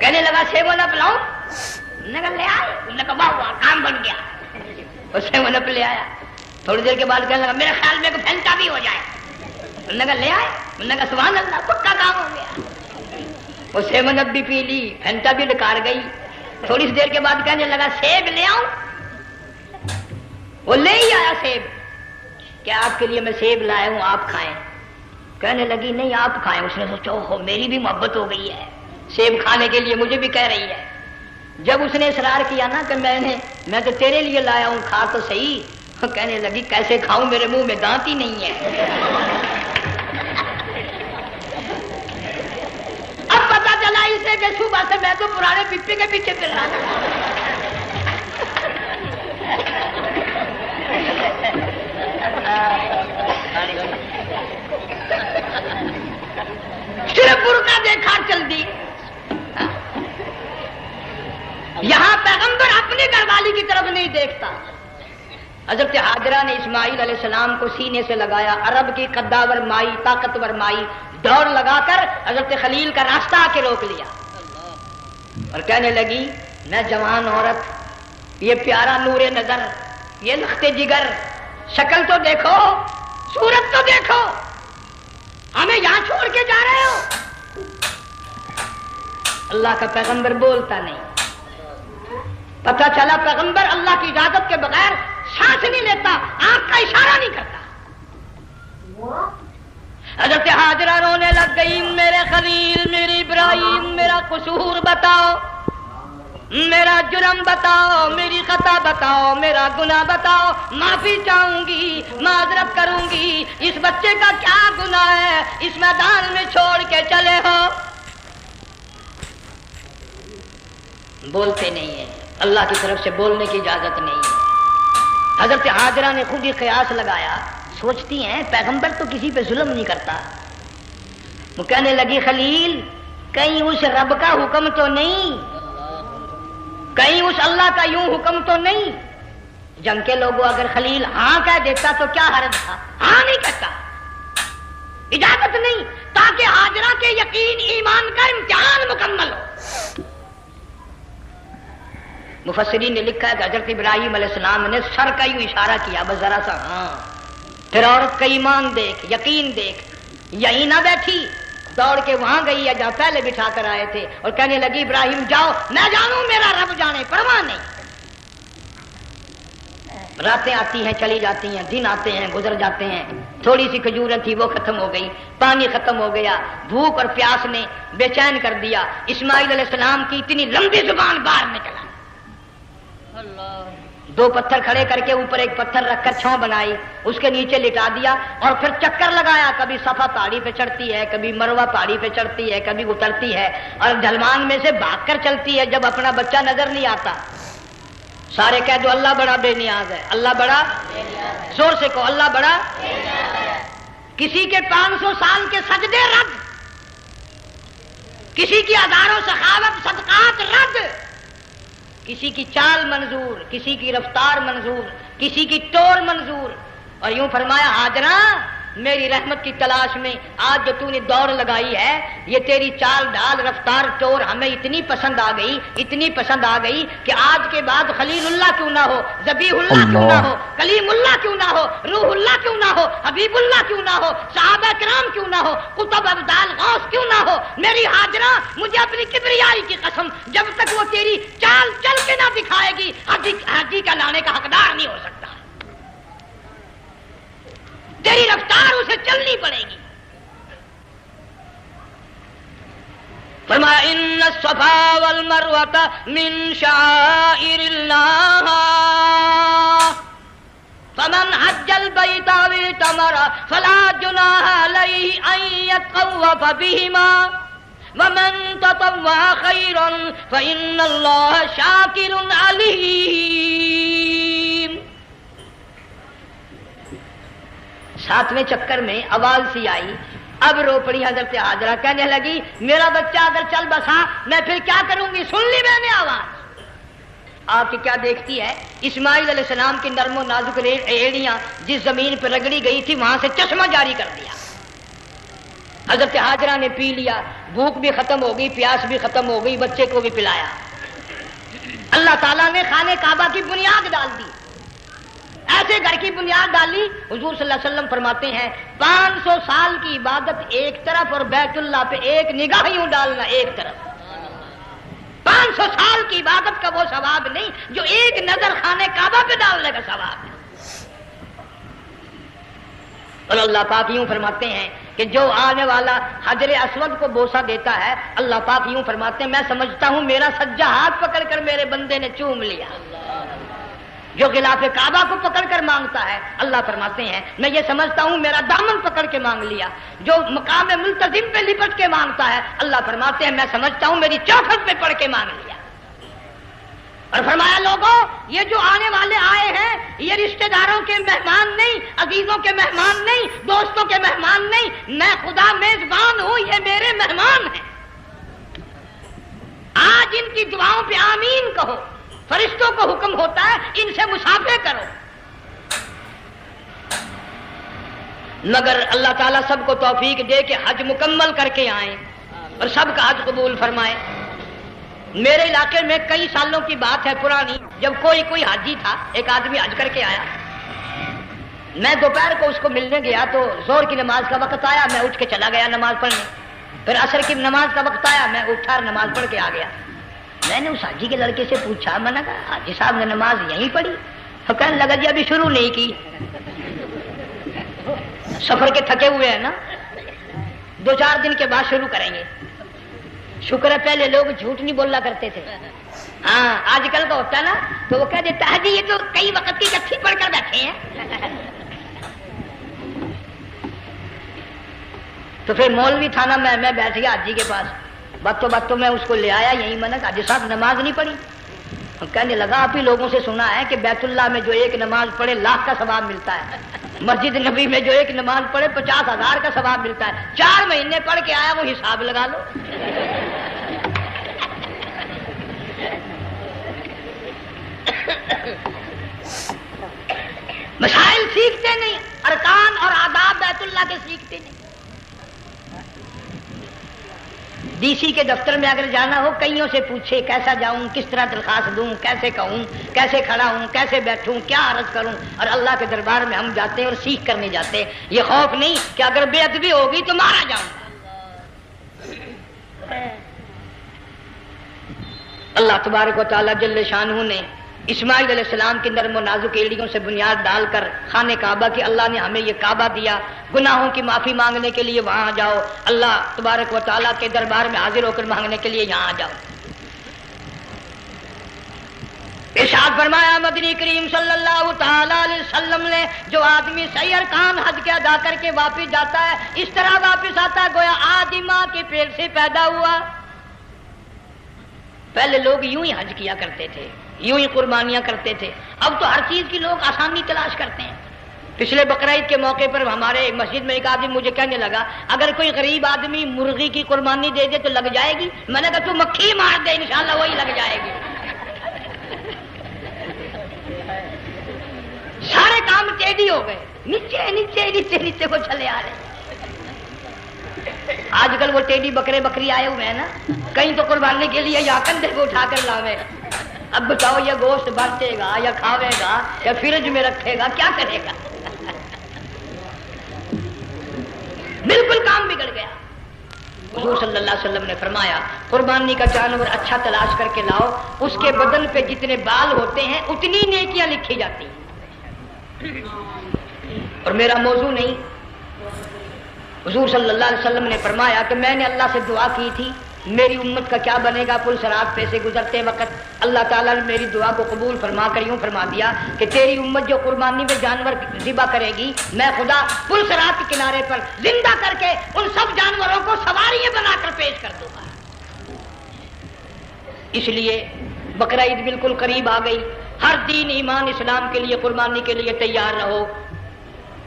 کہنے لگا سیون اپ لاؤں، نے کہا لے آئے، نے کہا واہ واہ کام بن گیا، وہ سیون اپ لے آیا۔ تھوڑی دیر کے بعد کہنے لگا میرے خیال میں کوئی پھینٹا بھی ہو جائے، نے کہا لے آئے، نے کہا سبحان اللہ پکا کام ہو گیا۔ وہ سیون اپ بھی پی لی، پھینٹا بھی ڈکار گئی۔ تھوڑی سی دیر کے بعد کہنے لگا سیب لے آؤں، وہ لے ہی آیا سیب، کیا آپ کے لیے میں سیب لایا ہوں آپ کھائیں؟ کہنے لگی نہیں آپ کھائیں۔ اس نے سوچا اوہو میری بھی محبت ہو گئی ہے، سیب کھانے کے لیے مجھے بھی کہہ رہی ہے۔ جب اس نے اصرار کیا نا کہ میں تو تیرے لیے لایا ہوں، کھا تو صحیح، کہنے لگی کیسے کھاؤں، میرے منہ میں دانت ہی نہیں ہے۔ اب پتا چلا اسے کہ صبح سے میں تو پرانے پپی کے پیچھے پھر رہا تھا۔ صرف برقع دیکھا چل دی۔ یہاں پیغمبر اپنے گھر والی کی طرف نہیں دیکھتا۔ حضرت ہاجرہ نے اسماعیل علیہ السلام کو سینے سے لگایا، عرب کی قداور مائی، طاقتور مائی، دوڑ لگا کر حضرت خلیل کا راستہ آ کے روک لیا اور کہنے لگی میں جوان عورت، یہ پیارا نور نظر، یہ لخت جگر، شکل تو دیکھو، صورت تو دیکھو، ہمیں یہاں چھوڑ کے جا رہے ہو؟ اللہ کا پیغمبر بولتا نہیں۔ پتہ چلا پیغمبر اللہ کی اجازت کے بغیر سانس نہیں لیتا، آنکھ کا اشارہ نہیں کرتا۔ حضرت ہاجرہ رونے لگ گئی، میرے خلیل، میرے ابراہیم، میرا قصور بتاؤ، میرا جرم بتاؤ، میری خطا بتاؤ، میرا گناہ بتاؤ، معافی چاہوں گی، معذرت کروں گی، اس بچے کا کیا گناہ ہے، اس میدان میں چھوڑ کے چلے ہو؟ بولتے نہیں ہیں، اللہ کی طرف سے بولنے کی اجازت نہیں ہے۔ حضرت ہاجرہ نے خود ہی قیاس لگایا، سوچتی ہیں پیغمبر تو کسی پہ ظلم نہیں کرتا۔ وہ کہنے لگی خلیل کہیں اس رب کا حکم تو نہیں، کہیں اس اللہ کا یوں حکم تو نہیں؟ جنگ کے لوگوں اگر خلیل ہاں کہہ دیتا تو کیا حرج تھا؟ ہاں نہیں کہتا، اجازت نہیں، تاکہ ہاجرہ کے یقین ایمان کا امتحان مکمل ہو۔ مفسرین نے لکھا ہے کہ حضرت ابراہیم علیہ السلام نے سر کا یوں اشارہ کیا، بس ذرا سا ہاں، پھر عورت کا ایمان دیکھ، یقین دیکھ، یہیں نہ بیٹھی، دوڑ کے وہاں گئی ہے جہاں پہلے بٹھا کر آئے تھے، اور کہنے لگی ابراہیم جاؤ، میں جانوں میرا رب جانے، پرواہ نہیں۔ راتیں آتی ہیں چلی جاتی ہیں، دن آتے ہیں گزر جاتے ہیں، تھوڑی سی کھجوریں تھی وہ ختم ہو گئی، پانی ختم ہو گیا، بھوک اور پیاس نے بے چین کر دیا۔ اسماعیل علیہ السلام کی اتنی لمبی زبان باہر نکلا، دو پتھر کھڑے کر کے اوپر ایک پتھر رکھ کر چھاؤں بنائی، اس کے نیچے لٹا دیا، اور پھر چکر لگایا، کبھی صفا پہاڑی پہ چڑھتی ہے، کبھی مروہ پہاڑی پہ چڑھتی ہے، کبھی اترتی ہے، اور ڈھلوان میں سے بھاگ کر چلتی ہے جب اپنا بچہ نظر نہیں آتا۔ سارے کہہ دو اللہ بڑا بے نیاز ہے، اللہ بڑا، زور سے کہو اللہ بڑا۔ کسی کے 500 سال کے سجدے رد، کسی کی ہزاروں سخاوت صدقات رد، کسی کی چال منظور، کسی کی رفتار منظور، کسی کی ٹور منظور۔ اور یوں فرمایا ہاجرہ میری رحمت کی تلاش میں آج جو تو نے دوڑ لگائی ہے، یہ تیری چال ڈھال رفتار ٹور ہمیں اتنی پسند آ گئی، اتنی پسند آ گئی کہ آج کے بعد خلیل اللہ کیوں نہ ہو، ذبیح اللہ کیوں نہ ہو، کلیم اللہ کیوں نہ ہو، روح اللہ کیوں نہ ہو، حبیب اللہ کیوں نہ ہو، صحابہ کرام کیوں نہ ہو، قطب ابدال غوث کیوں نہ ہو، میری ہاجرہ مجھے اپنی کبریائی کی قسم جب تک وہ تیری چال چل کے نہ دکھائے گی حاجی کا لانے کا حقدار نہیں ہو سکتا، تیری رفتار اسے چلنی پڑے گی۔ فرمایا ان الصفا والمروۃ من شعائر اللہ فمن حج البیت او اعتمر فلا جناح علیہ ان یطوف بہما ومن تطوع خیرا فإن اللہ شاکر علیم۔ 7ویں چکر میں آواز سی آئی، اب رو پڑی حضرت ہاجرہ، کہنے لگی میرا بچہ اگر چل بسا میں پھر کیا کروں گی، سن لی میں نے آواز۔ آپ کی کیا دیکھتی ہے، اسماعیل علیہ السلام کی نرم و نازک ایڑیاں جس زمین پہ رگڑی گئی تھی وہاں سے چشمہ جاری کر دیا۔ حضرت ہاجرہ نے پی لیا، بھوک بھی ختم ہو گئی، پیاس بھی ختم ہو گئی، بچے کو بھی پلایا۔ اللہ تعالیٰ نے خانہ کعبہ کی بنیاد ڈال دی، ایسے گھر کی بنیاد ڈالی، حضور صلی اللہ علیہ وسلم فرماتے ہیں 500 سال کی عبادت ایک طرف اور بیت اللہ پہ ایک نگاہ یوں ڈالنا ایک طرف۔ 500 سال کی عبادت کا وہ ثواب نہیں جو ایک نظر خانہ کعبہ پہ ڈالنے کا ثواب ہے۔ اور اللہ پاک یوں فرماتے ہیں کہ جو آنے والا حجر اسود کو بوسہ دیتا ہے، اللہ پاک یوں فرماتے ہیں میں سمجھتا ہوں میرا سجا ہاتھ پکڑ کر میرے بندے نے چوم لیا۔ جو غلاف کعبہ کو پکڑ کر مانگتا ہے، اللہ فرماتے ہیں میں یہ سمجھتا ہوں میرا دامن پکڑ کے مانگ لیا۔ جو مقام ملتزم پہ لپٹ کے مانگتا ہے، اللہ فرماتے ہیں میں سمجھتا ہوں میری چوکھٹ پہ پڑھ کے مانگ لیا۔ اور فرمایا لوگوں یہ جو آنے والے آئے ہیں یہ رشتہ داروں کے مہمان نہیں، عزیزوں کے مہمان نہیں، دوستوں کے مہمان نہیں، میں خدا میزبان ہوں، یہ میرے مہمان ہیں۔ آج ان کی دعاؤں پہ آمین کہو، فرشتوں کو حکم ہوتا ہے ان سے مصافحہ کرو۔ مگر اللہ تعالیٰ سب کو توفیق دے کہ حج مکمل کر کے آئیں اور سب کا حج قبول فرمائے۔ میرے علاقے میں کئی سالوں کی بات ہے پرانی، جب کوئی حاجی تھا، ایک آدمی حج کر کے آیا، میں دوپہر کو اس کو ملنے گیا تو زور کی نماز کا وقت آیا، میں اٹھ کے چلا گیا نماز پڑھنے۔ پھر عصر کی نماز کا وقت آیا، میں اٹھا اور نماز پڑھ کے آ گیا۔ میں نے اس حاجی کے لڑکے سے پوچھا، میں نے کہا حاجی صاحب نے نماز یہیں پڑھی؟ تو کہنے لگا جی ابھی شروع نہیں کی، سفر کے تھکے ہوئے ہیں نا، 2-4 دن کے بعد شروع کریں گے۔ شکر ہے پہلے لوگ جھوٹ نہیں بولا کرتے تھے، ہاں آج کل کا ہوتا ہے نا تو وہ کہہ دیتا ہے جی یہ تو کئی وقت کی کتھی پڑھ کر بیٹھے ہیں۔ تو پھر مولوی تھا نا، میں بیٹھ گیا حاجی کے پاس، باتوں میں اس کو لے آیا، یہی میں نے کہا حاجی صاحب نماز نہیں پڑھی؟ کہنے لگا آپ ہی لوگوں سے سنا ہے کہ بیت اللہ میں جو ایک نماز پڑھے لاکھ کا ثواب ملتا ہے، مسجد نبی میں جو ایک نماز پڑھے 50,000 کا ثواب ملتا ہے۔ 4 مہینے پڑھ کے آیا، وہ حساب لگا لو۔ مسائل سیکھتے نہیں، ارکان اور آداب بیت اللہ کے سیکھتے نہیں۔ ڈی سی کے دفتر میں اگر جانا ہو کئیوں سے پوچھے کیسا جاؤں، کس طرح درخواست دوں، کیسے کہوں، کیسے کھڑا ہوں، کیسے بیٹھوں، کیا عرض کروں، اور اللہ کے دربار میں ہم جاتے ہیں اور سیکھ کرنے جاتے ہیں، یہ خوف نہیں کہ اگر بے ادبی ہوگی تو مارا جاؤں گا۔ اللہ تبارک و تعالیٰ جل شانہ نے اسماعیل علیہ السلام کے نرم و نازک ایڑیوں سے بنیاد ڈال کر خانہ کعبہ کی اللہ نے ہمیں یہ کعبہ دیا، گناہوں کی معافی مانگنے کے لیے وہاں جاؤ، اللہ تبارک و تعالیٰ کے دربار میں حاضر ہو کر مانگنے کے لیے یہاں جاؤ۔ ارشاد فرمایا مدنی کریم صلی اللہ تعالی علیہ وسلم نے جو آدمی صحیح ارکان حج کے ادا کر کے واپس جاتا ہے اس طرح واپس آتا ہے گویا آدھی ماں کے پیٹ سے پیدا ہوا۔ پہلے لوگ یوں ہی حج کیا کرتے تھے، یوں ہی قربانیاں کرتے تھے، اب تو ہر چیز کی لوگ آسانی تلاش کرتے ہیں۔ پچھلے بقرعید کے موقع پر ہمارے مسجد میں ایک آدمی مجھے کہنے لگا اگر کوئی غریب آدمی مرغی کی قربانی دے دے تو لگ جائے گی؟ میں نے کہا تو مکھی مار دے انشاءاللہ وہی لگ جائے گی۔ سارے کام ٹیڑھی ہو گئے، نیچے نیچے نیچے نیچے کو چلے آ رہے ہیں۔ آج کل وہ ٹیڑھی بکرے بکری آئے ہوئے ہیں نا، کہیں تو قربانی کے لیے یا کندھے کو اٹھا کر لاوے، اب بتاؤ یہ گوشت بانٹے گا یا کھاوے گا یا فریج میں رکھے گا، کیا کرے گا؟ بالکل کام بگڑ گیا۔ حضور صلی اللہ علیہ وسلم نے فرمایا قربانی کا جانور اچھا تلاش کر کے لاؤ، اس کے بدن پہ جتنے بال ہوتے ہیں اتنی نیکیاں لکھی جاتی ہیں۔ اور میرا موضوع نہیں، حضور صلی اللہ علیہ وسلم نے فرمایا کہ میں نے اللہ سے دعا کی تھی میری امت کا کیا بنے گا، پل صراط پہ سے گزرتے وقت اللہ تعالیٰ نے میری دعا کو قبول فرما کر یوں فرما دیا کہ تیری امت جو قربانی میں جانور ذبح کرے گی میں خدا پل صراط کے کنارے پر زندہ کر کے ان سب جانوروں کو سواریاں بنا کر پیش کر دوں گا۔ اس لیے بقرعید بالکل قریب آ گئی، ہر دین ایمان اسلام کے لیے قربانی کے لیے تیار رہو۔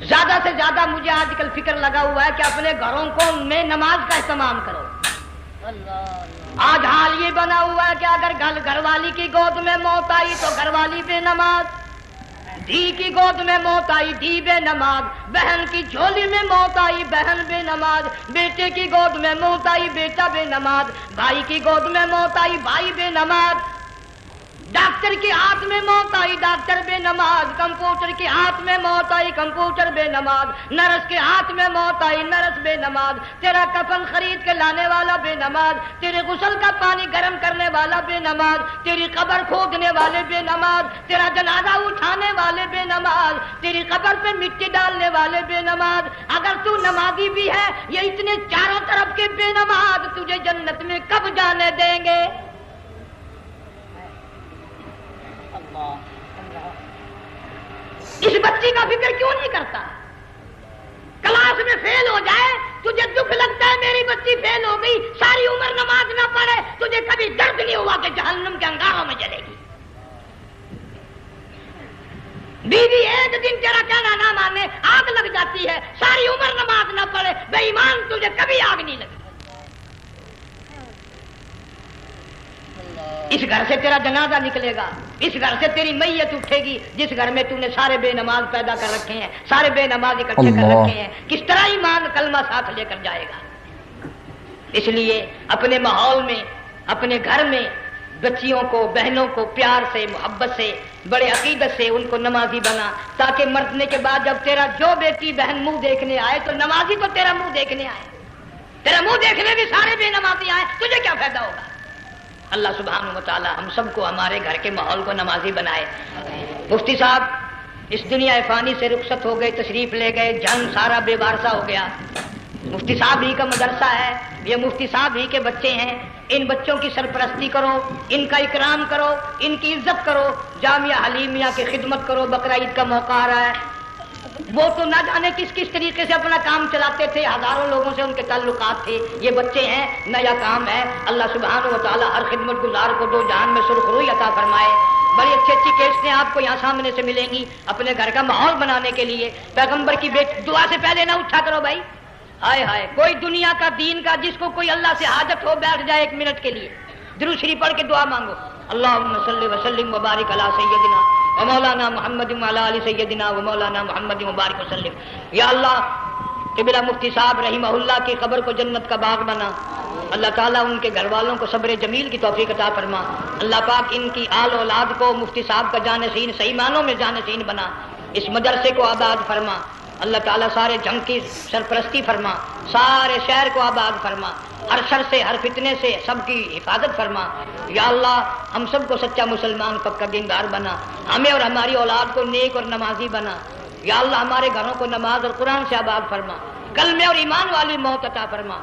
زیادہ سے زیادہ مجھے آج کل فکر لگا ہوا ہے کہ اپنے گھروں کو میں نماز کا اہتمام کرو۔ آج حال یہ بنا ہوا ہے کہ اگر گھر والی کی گود میں موت آئی تو گھر والی بے نماز، دھی کی گود میں موت آئی دھی بے نماز، بہن کی جھولی میں موت آئی بہن بے نماز، بیٹے کی گود میں موت آئی بیٹا بے نماز، بھائی کی گود میں موت آئی بھائی بے نماز، ڈاکٹر کے ہاتھ میں موت آئی ڈاکٹر بے نماز، کمپیوٹر کے ہاتھ میں موت آئی کمپیوٹر بے نماز، نرس کے ہاتھ میں موت آئی نرس بے نماز، تیرا کفن خرید کے لانے والا بے نماز، تیرے غسل کا پانی گرم کرنے والا بے نماز، تیری قبر کھودنے والے بے نماز، تیرا جنازہ اٹھانے والے بے نماز، تیری قبر پہ مٹی ڈالنے والے بے نماز۔ اگر تو نمازی بھی ہے یہ اتنے چاروں طرف کے بے نماز تجھے جنت میں کب جانے دیں گے؟ اس بچی کا فکر کیوں نہیں کرتا؟ کلاس میں فیل ہو جائے تجھے دکھ لگتا ہے میری بچی فیل ہو گئی، ساری عمر نماز نہ پڑھے تجھے کبھی درد نہیں ہوا کہ جہنم کے انگاروں میں جلے گی۔ بیوی ایک دن تیرا کہنا نہ مانے آگ لگ جاتی ہے، ساری عمر نماز نہ پڑھے بے ایمان تجھے کبھی آگ نہیں لگی۔ اس گھر سے تیرا جنازہ نکلے گا، اس گھر سے تیری میت اٹھے گی جس گھر میں تو نے سارے بے نماز پیدا کر رکھے ہیں، سارے بے نماز اکٹھے کر رکھے ہیں، کس طرح ایمان کلمہ ساتھ لے کر جائے گا؟ اس لیے اپنے ماحول میں اپنے گھر میں بچیوں کو بہنوں کو پیار سے محبت سے بڑے عقیدت سے ان کو نمازی بنا، تاکہ مرنے کے بعد جب تیرا جو بیٹی بہن منہ دیکھنے آئے تو نمازی تو تیرا منہ دیکھنے آئے، تیرا منہ دیکھنے بھی سارے بے نمازی آئے، تجھے کیا فائدہ ہوگا؟ اللہ سبحانہ و تعالی ہم سب کو ہمارے گھر کے ماحول کو نمازی بنائے۔ مفتی صاحب اس دنیا فانی سے رخصت ہو گئے، تشریف لے گئے، جنگ سارا بے وارثہ ہو گیا۔ مفتی صاحب ہی کا مدرسہ ہے، یہ مفتی صاحب ہی کے بچے ہیں، ان بچوں کی سرپرستی کرو، ان کا اکرام کرو، ان کی عزت کرو، جامعہ حلیمیہ کی خدمت کرو۔ بقرعید کا موقع آ رہا ہے، وہ تو نہ جانے کس کس طریقے سے اپنا کام چلاتے تھے، ہزاروں لوگوں سے ان کے تعلقات تھے، یہ بچے ہیں نیا کام ہے۔ اللہ سبحانہ و تعالی ہر خدمت گزار کو دو جہان میں سرخ روی عطا فرمائے۔ بڑی اچھی اچھی کیسٹیں آپ کو یہاں سامنے سے ملیں گی اپنے گھر کا ماحول بنانے کے لیے۔ پیغمبر کی دعا سے پہلے نہ اٹھا کرو بھائی، ہائے ہائے کوئی دنیا کا دین کا جس کو کوئی اللہ سے حاجت ہو بیٹھ جائے ایک منٹ کے لیے، درود شریف پڑھ کے دعا مانگو۔ اللہم صلی وسلم وبارک علی سیدنا و مولانا محمد وعلی آل سیدنا و مولانا محمد وبارک وسلم۔ یا اللہ قبلہ مفتی صاحب رحمہ اللہ کی قبر کو جنت کا باغ بنا، اللہ تعالیٰ ان کے گھر والوں کو صبر جمیل کی توفیق عطا فرما. اللہ پاک ان کی آل اولاد کو مفتی صاحب کا جانشین صحیح معنوں میں جانشین بنا. اس مدرسے کو آباد فرما. اللہ تعالیٰ سارے جنگ کی سرپرستی فرما. سارے شہر کو آباد فرما. ہر شر سے ہر فتنے سے سب کی حفاظت فرما. یا اللہ ہم سب کو سچا مسلمان پکا دیندار بنا. ہمیں اور ہماری اولاد کو نیک اور نمازی بنا. یا اللہ ہمارے گھروں کو نماز اور قرآن سے آباد فرما. کلمے اور ایمان والی موت عطا فرما.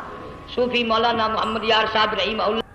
صوفی مولانا محمد یار صاحب رحمہ اللہ